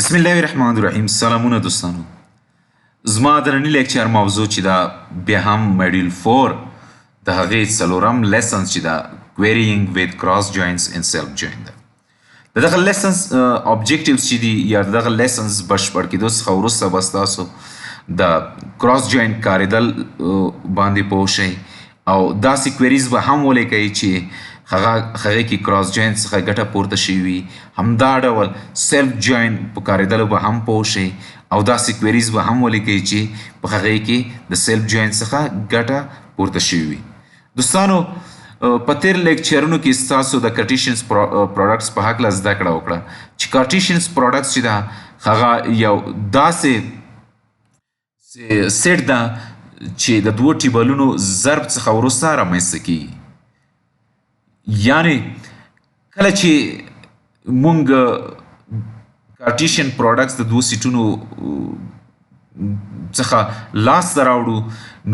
بسم الله الرحمن الرحیم. سلامونه دوستانو. زما درنی لیکچر موضوع چې دا بیا هم ماډیول 4 د هغې څلورم لیسنس چې دا querying with cross joins in self join ده. د دغه لیسنس objectives چې دي یا دغه لیسنس بشپړ کېدو څخه وروسته به ستاسو د cross join کارېدل باندې پوه شئ او داسې queries به هم ولیکئ چې هغه کې کراس جوین څخه ګټه پورته شوې وي. همدا ډول سیلف جوین په کارېدلو به هم پوه شئ او داسې کویریز به هم ولیکئ چې په هغې کې د سیلف جوین څخه ګټه پورته شوې وي. دوستانو په تیر لیکچرونو کې ستاسو د کارټیشنز پروډکټس په هکله زده کړه وکړه چې کارټیشنز پروډکټس چې ده هغه یو داسې سیټ ده چې د دوو ټیبلونو ضرب څخه وروسته رامنځته کیږي. یعنی کله چې مونږ کارټیشن پروډکټس د دوو سیټونو څخه لاسته راوړو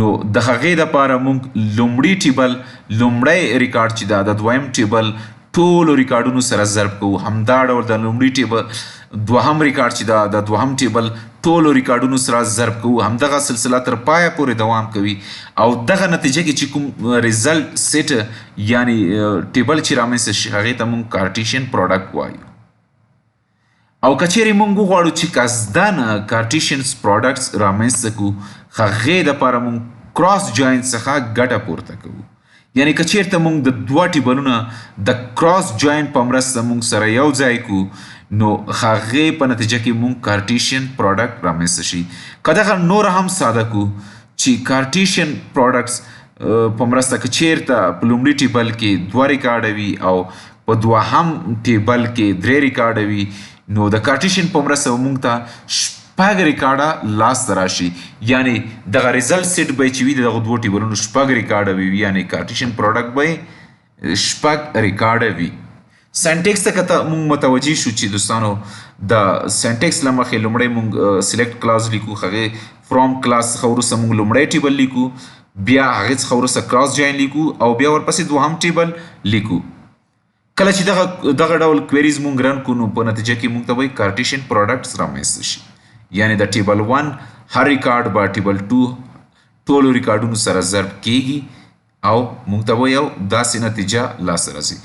نو د هغې دپاره مونږ لومړي ټیبل لومړی ریکارډ چې ده د دویم ټیبل ټولو ریکارډونو سره ضرب کوو. همدا ډول د لومړي ټیبل دوهم ریکارډ چې ده د دوهم ټیبل ټولو ریکارډونو سره ضرب کوو. همدغه سلسله تر پایه پورې دوام کوي او دغه نتیجه کې چې کوم ریزلټ سیټ یعنی ټیبل چې رامنځته شي هغې ته موږ کارټیشن پروډکټ وایو. او که چیرې موږ وغواړو چې قصداً کارټیشنز پروډکټس رامنځته کړو هغې دپاره موږ کراس جوین څخه ګټه پورته کوو. یعنی که چیرته موږ د دوه ټیبلونه د کراس جوین په مرسته موږ سره یو ځای کړو نو هغې په نتیجه کې موږ کارټیشن پروډکټ رامنځته شي. که دغه نور هم ساده کړو چې کارټیشن پروډکټس په مرسته که چیرته په لومړي ټیبل کې دوه ریکارډه وي او په دوهم ټیبل کې درې ریکارډه وي نو د کارټیشن په مرسته موږ ته شپږ ریکارډه لاسته راشي. یعنی دغه ریزلټ سیټ به چې وي د دغو دوو ټیبلونو شپږ ریکارډه وي یعنی کارټیشن پروډکټ به شپږ ریکارډه وي. سینټیکس ته که موږ متوجه شو چې دوستانو د سینټیکس له مخې لومړی موږ سلیکټ کلاس لیکو هغې فرام کلاس څخه وروسته موږ لومړی ټیبل لیکو بیا هغې څخه وروسته کراس جوین لیکو او بیا ورپسې دوهم ټیبل لیکو. کله چې دغه ډول کویریز موږ رن کړو نو په نتیجه کې موږ ته به کارټیشن پروډکټس رامنځته شي. یعنی د ټیبل 1 هر ریکارډ به ټیبل 2 ټولو ریکارډونو سره ضرب کیږي او موږ ته به یو داسې نتیجه لاسته راځي.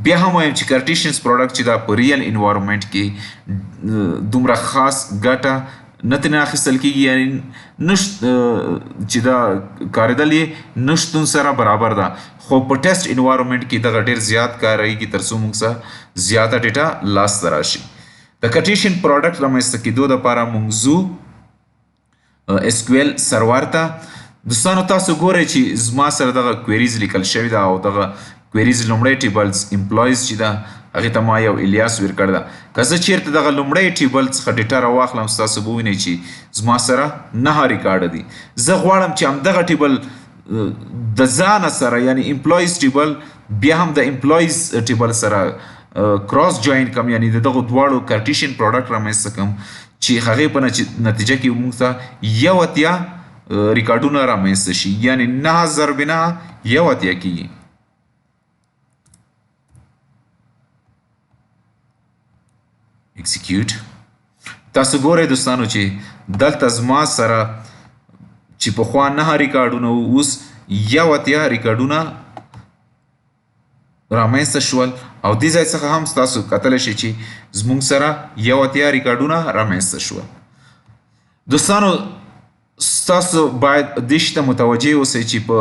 بیا هم وایم چې کارټیشنز پروډکټ چې دا په ریل انوایرمنټ کې دومره خاص ګټه نه ترې اخیستل کیږي یعنی چې دا کارېدل یې نه شتون سره برابر ده خو په ټیسټ انوایرمنټ کې دغه ډېر زیات کارېږي تر څو موږ سره زیاته ډیټا لاسته راشي. د کارټیشن پروډکټ رامنځته کېدو دپاره موږ ځو SQL سرور ته. دوستانو تاسو ګورئ چې زما سره دغه کویریز لیکل شوي ده او دغه کویریز لومړی ټیبلز امپلایز چې ده هغې ته ما یو الیاس ورکړی ده. که زه چیرته دغه لومړی ټیبل څخه ډیټا راواخلم ستاسو به ووینئ چې زما سره 9 ریکارډه دي. زه غواړم چې همدغه ټیبل د ځانه سره یعنی امپلایز ټیبل بیا هم د امپلایز ټیبل سره کراس جوین کم یعنی د دغو دواړو کارټیشن پروډکټ رامنځته کم چې هغې په نتیجه کې موږ ته 81 ریکارډونه رامنځته شي یعنی 9 ضرب 9 81 کېږي. ایکزیکیوټ. تاسو ګورئ دوستانو چې دلته زما سره چې پخوا 9 ریکارډونه اوس 81 ریکارډونه رامنځته شول او دې ځای څخه هم ستاسو کتلی شئ چې زموږ سره 81 ریکارډونه رامنځته شول. دوستانو ستاسو باید دې شي ته متوجه اوسئ چې په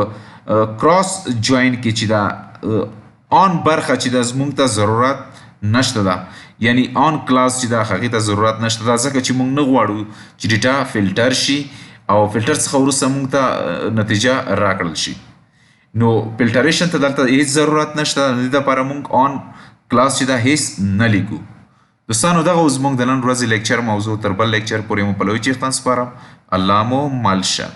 کراس جوین کې چې دا آن برخه چې ده زموږ ته ضرورت نشته ده یعنی آن کلاس چې ده هغې ته ضرورت نشته ده ځکه چې موږ نه غواړو چې ډیټا فلټر شي او فلټر څخه وروسته موږ ته نتیجه راکړل شي. نو فلټریشن ته دلته هیڅ ضرورت نشته د دې دپاره موږ آن کلاس چې ده هیڅ نه لیکو. دوستانو دغه اوس موږ د نن ورځې لیکچر موضوع تر بل لیکچر پورې مو په لوی چیښتن سپارم. الله مو مل شه.